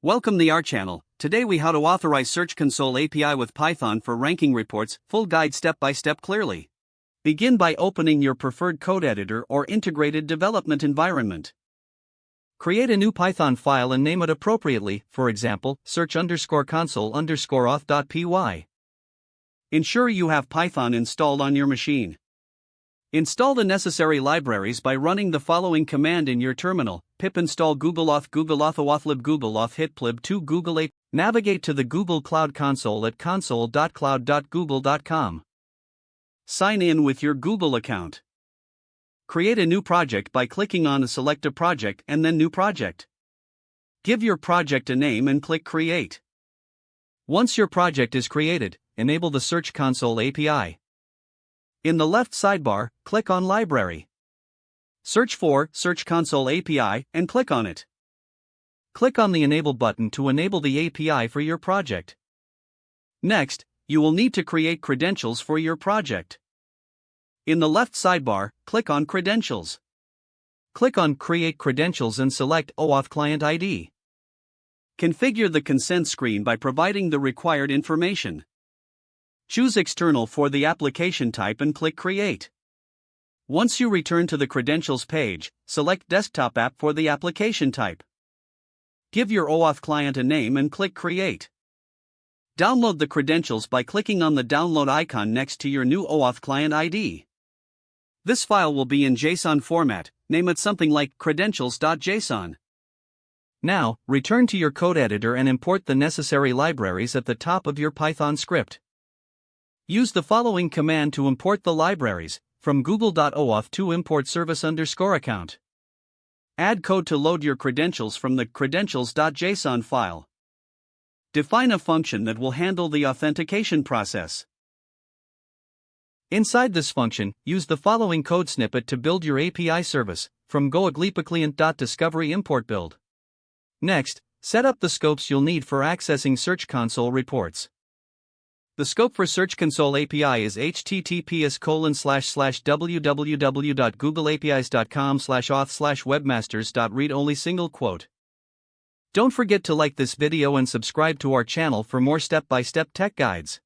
Welcome to our channel. Today we how to authorize Search Console API with Python for ranking reports, full guide step by step clearly. Begin by opening your preferred code editor or integrated development environment. Create a new Python file and name it appropriately, for example, search_console_auth.py. Ensure you have Python installed on your machine. Install the necessary libraries by running the following command in your terminal: pip install googleauth googleauth googleauth hitplib2 google 8. Navigate to the Google Cloud Console at console.cloud.google.com. Sign in with your Google account. Create a new project by clicking on Select a Project and then New Project. Give your project a name and click Create. Once your project is created, enable the Search Console API. In the left sidebar, click on Library. Search for Search Console API and click on it. Click on the Enable button to enable the API for your project. Next, you will need to create credentials for your project. In the left sidebar, click on Credentials. Click on Create Credentials and select OAuth Client ID. Configure the consent screen by providing the required information. Choose External for the application type and click Create. Once you return to the Credentials page, select Desktop App for the application type. Give your OAuth client a name and click Create. Download the credentials by clicking on the download icon next to your new OAuth client ID. This file will be in JSON format. Name it something like credentials.json. Now, return to your code editor and import the necessary libraries at the top of your Python script. Use the following command to import the libraries: from google.oauth to import service_account. Add code to load your credentials from the credentials.json file. Define a function that will handle the authentication process. Inside this function, use the following code snippet to build your API service: from go_client.discovery import build. Next, set up the scopes you'll need for accessing Search Console reports. The scope for Search Console API is https://www.googleapis.com/auth/webmasters.read only quote. Don't forget to like this video and subscribe to our channel for more step-by-step tech guides.